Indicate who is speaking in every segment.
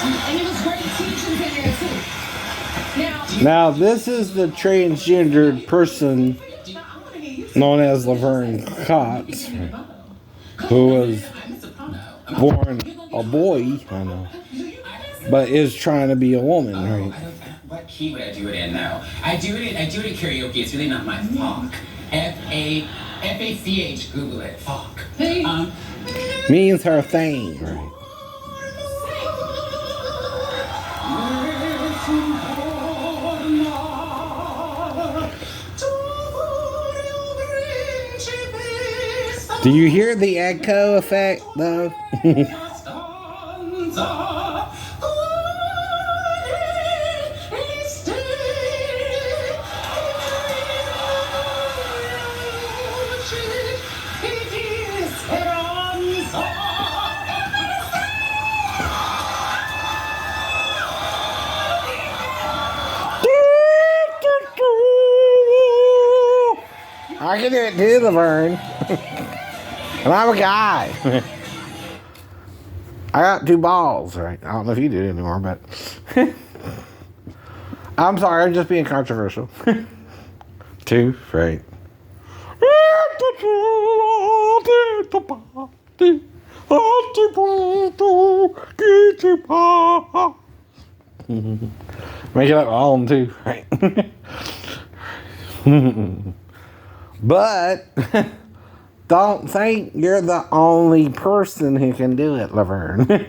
Speaker 1: And it was great teachers in there too.
Speaker 2: Now, this is the transgendered person known as Lavern Cox, who was born a boy, I know, but is trying to be a woman, right?
Speaker 3: What key would I do it in now? I do it in karaoke. It's really not my fuck. F-A-C-H. Google it. Fuck.
Speaker 2: Means her thing, right? Do you hear the echo effect, though? I can do it too, Lavern. And I'm a guy. I got 2 balls, right? I don't know if you do it anymore, but I'm sorry, I'm just being controversial. 2, right? Make it up all too, right? But don't think you're the only person who can do it, Lavern.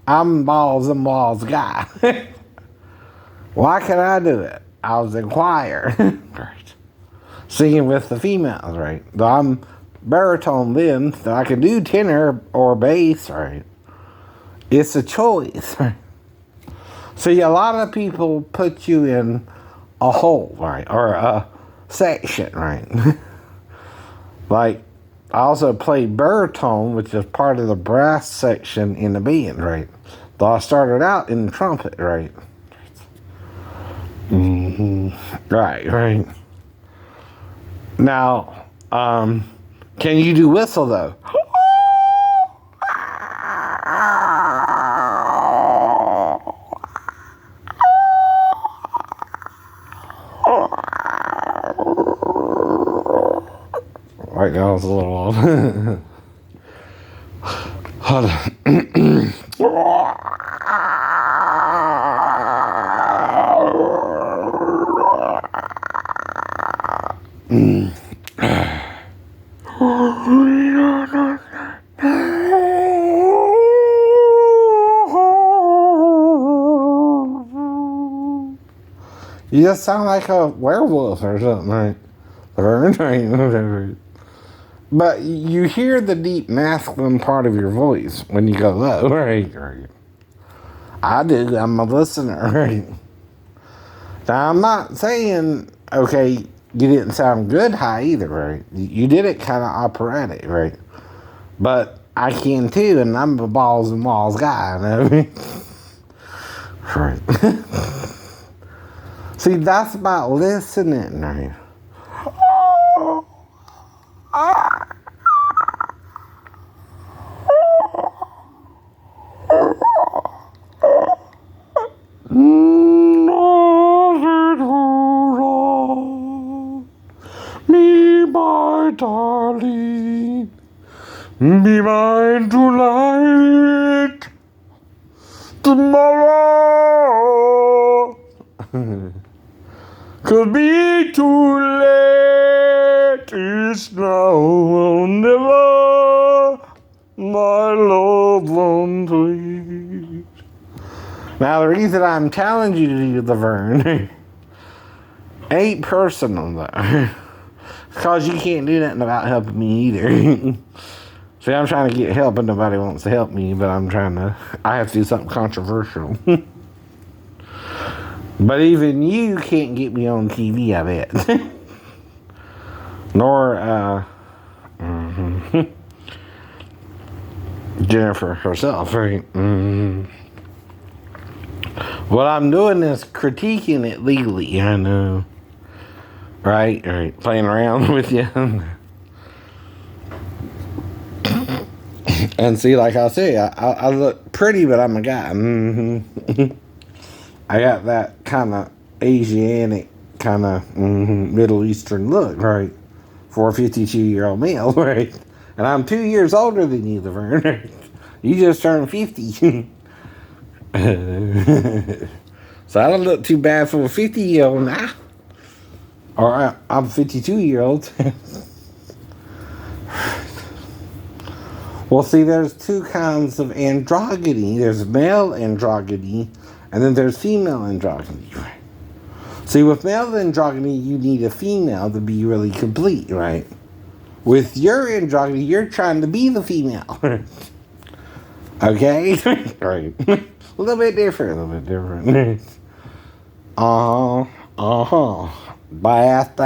Speaker 2: I'm balls and walls guy. Why can I do it? I was in choir, right? Singing with the females, right? Though I'm baritone then, so I can do tenor or bass, right? It's a choice, right? See, a lot of people put you in a hole, right? Or a section, right? Like, I also played baritone, which is part of the brass section in the band, right? Though I started out in trumpet, right? Right. Now, can you do whistle, though? Right now it's a little off. Hold on. You just sound like a werewolf or something, right? But you hear the deep masculine part of your voice when you go low, right? I do. I'm a listener, right? Now, I'm not saying, okay, you didn't sound good high either, right? You did it kind of operatic, right? But I can too, and I'm a balls and walls guy, you know what I mean? Right. See, that's about listening, right? Me, my darling, be mine tonight, tomorrow. Could be too late, it's now or never, my love won't wait. Now, the reason I'm telling you to do Lavern ain't personal, though. Because you can't do nothing about helping me either. See, I'm trying to get help and nobody wants to help me, but I have to do something controversial. But even you can't get me on TV, I bet. Nor, Jennifer herself, right? What I'm doing is critiquing it legally, I know. Right? Playing around with you. And see, like I say, I look pretty, but I'm a guy. I got that kind of Asiatic, kind of Middle Eastern look, right? For a 52-year-old male, right? And I'm 2 years older than you, Lavern. Right? You just turned 50. So I don't look too bad for a 50-year-old now. Or I'm a 52-year-old. Well, see, there's two kinds of androgyny. There's male androgyny, and then there's female androgyny, right? See, with male androgyny, you need a female to be really complete, right? With your androgyny, you're trying to be the female. Okay? Right. A little bit different. Blast.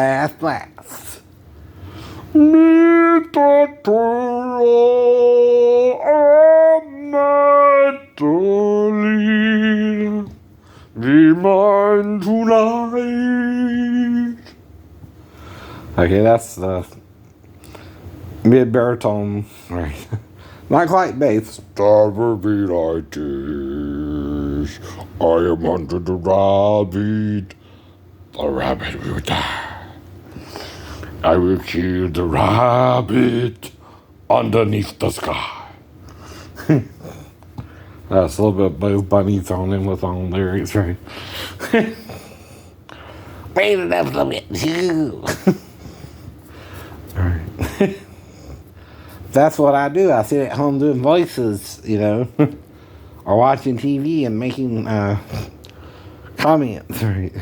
Speaker 2: Be mine tonight. Okay, that's the mid baritone, right? Not quite bass. Never be like this. I am under the rabbit. The rabbit will die. I will kill the rabbit underneath the sky. That's a little bit both bunny thrown in with on lyrics, right? Wait enough of it too. Alright. That's what I do. I sit at home doing voices, or watching TV and making comments, right?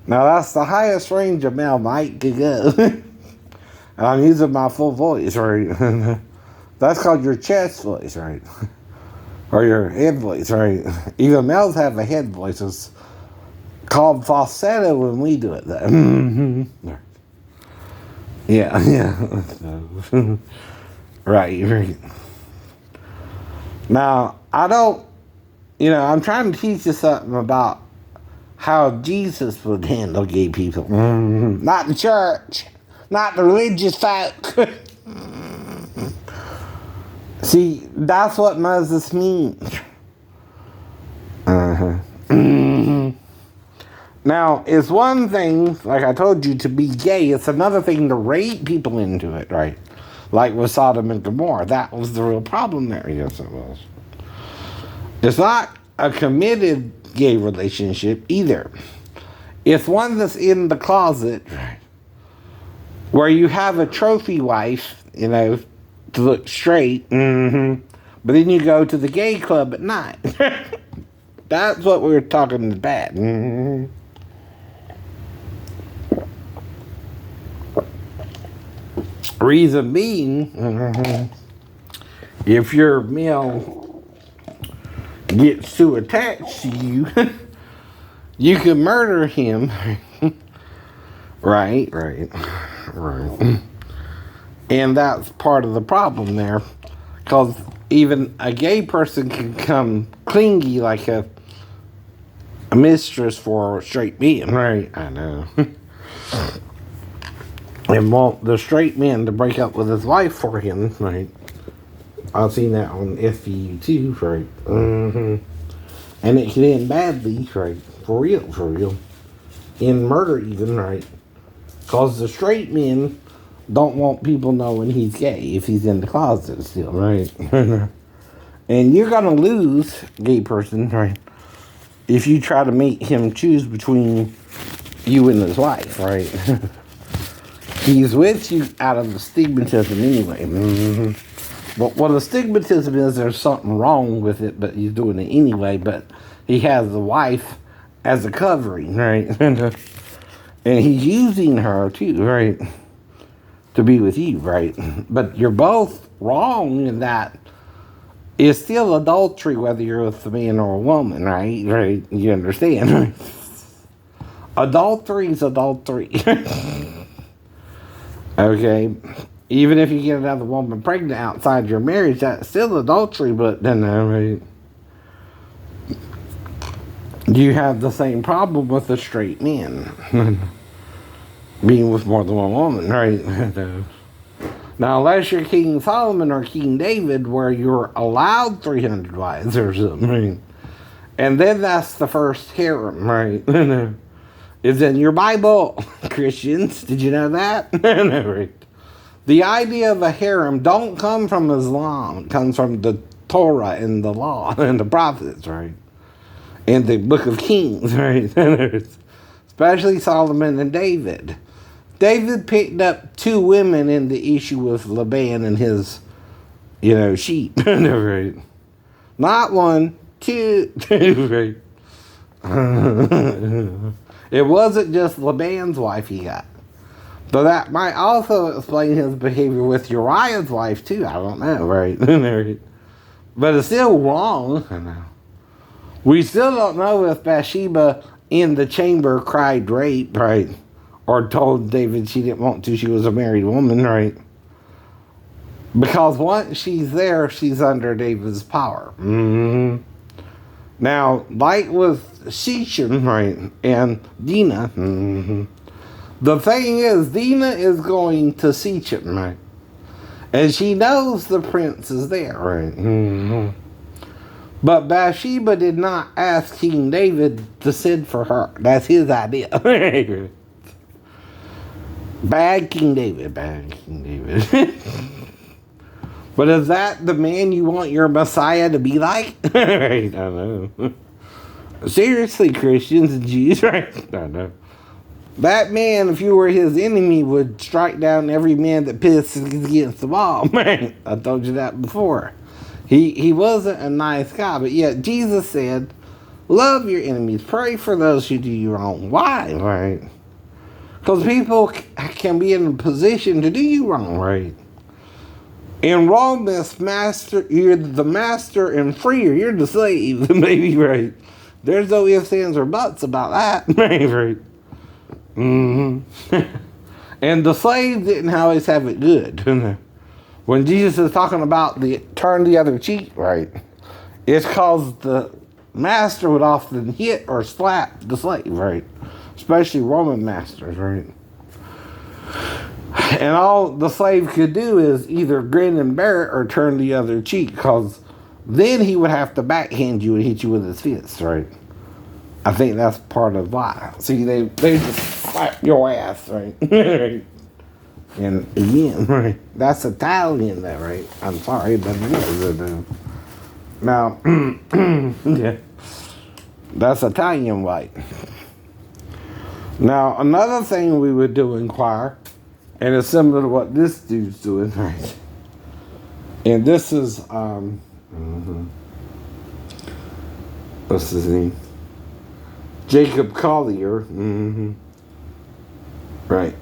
Speaker 2: Now that's the highest range a male mic could go. And I'm using my full voice, right? That's called your chest voice, right? Or your head voice, right? Even males have a head voice. It's called falsetto when we do it, though. Yeah. Right. Now, I'm trying to teach you something about how Jesus would handle gay people. Not the church. Not the religious folk. See, that's what Moses means. Now, it's one thing, like I told you, to be gay. It's another thing to rape people into it, right? Like with Sodom and Gomorrah. That was the real problem there. Yes, it was. It's not a committed gay relationship either. It's one that's in the closet, right? Where you have a trophy wife, to look straight, but then you go to the gay club at night. That's what we were talking about. Reason being, if your male gets too attached to you, you can murder him. Right. And that's part of the problem there. Because even a gay person can come clingy like a mistress for a straight man. Right, I know. And want the straight man to break up with his wife for him, right? I've seen that on FVU too, right? And it can end badly, right? For real. In murder even, right? Because the straight men don't want people knowing he's gay if he's in the closet still, right? And you're gonna lose, gay person, right? If you try to make him choose between you and his wife, right? He's with you out of the stigmatism anyway. But what the stigmatism is, there's something wrong with it, but he's doing it anyway. But he has the wife as a covering, right? And he's using her too, right? To be with you, right? But you're both wrong in that it's still adultery whether you're with a man or a woman, right? Right? You understand? Adultery is adultery. Okay, even if you get another woman pregnant outside your marriage, that's still adultery, but then, right? You have the same problem with the straight men being with more than one woman, right? Now, unless you're King Solomon or King David, where you're allowed 300 wives or something, right? And then that's the first harem, right? It's in your Bible, Christians. Did you know that? Right. The idea of a harem don't come from Islam. It comes from the Torah and the law and the prophets, right? And the book of Kings, right? Especially Solomon and David. David picked up 2 women in the issue with Lavern and his, sheep. Right? Not 1, 2, right? It wasn't just Laban's wife he got. So that might also explain his behavior with Uriah's wife, too. I don't know, right? But it's still wrong. I know. We still don't know if Bathsheba in the chamber cried rape, right? Or told David she didn't want to. She was a married woman, right? Because once she's there, she's under David's power. Mm-hmm. Now, like with Shechem, right, and Dinah, the thing is, Dinah is going to Shechem, right? And she knows the prince is there, right? Mm-hmm. But Bathsheba did not ask King David to send for her. That's his idea. Bad King David. But is that the man you want your Messiah to be like? Right, I know. Seriously, Christians and Jews, right? I know. That man, if you were his enemy, would strike down every man that pisses against the wall. Man, I told you that before. He wasn't a nice guy, but yet Jesus said, love your enemies, pray for those who do you wrong. Why, right? Because people can be in a position to do you wrong, right? In Rome, you're the master, and freer, you're the slave, maybe, right? There's no ifs, ands, or buts about that, right? Mm-hmm. And the slave didn't always have it good. When Jesus is talking about the turn the other cheek, right, it's because the master would often hit or slap the slave, right? Especially Roman masters, right? And all the slave could do is either grin and bear it or turn the other cheek, because then he would have to backhand you and hit you with his fists, right? I think that's part of why. See, they just slap your ass, right? And again, right? That's Italian, there, right? I'm sorry, but it is. Now, yeah, that's Italian white. Now, another thing we would do in choir, and it's similar to what this dude's doing, right? And this is, what's his name? Jacob Collier. Right.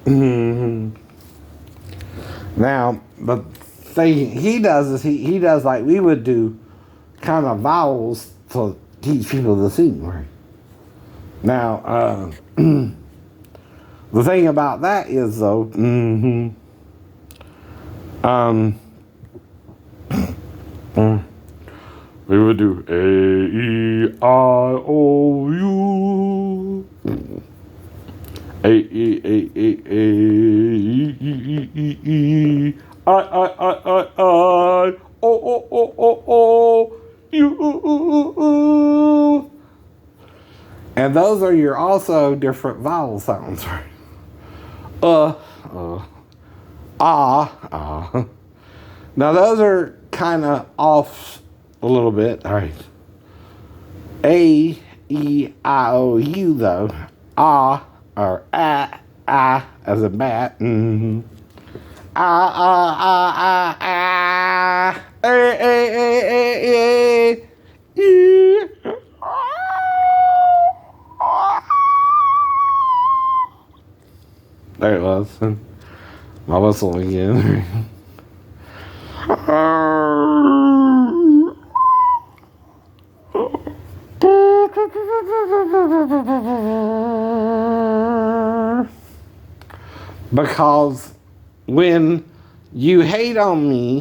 Speaker 2: Now, the thing he does is he does like we would do, kind of vowels to teach people to sing, right? Now, the thing about that is, though, we would do A-E-I-O-U. A-E-A-A-A-I-I-I-I-O-O-O-O-U. And those are your also different vowel sounds, right? Now those are kind of off a little bit, all right. A-E-I-O-U though, or as a bat. There it was. My whistle again. Because when you hate on me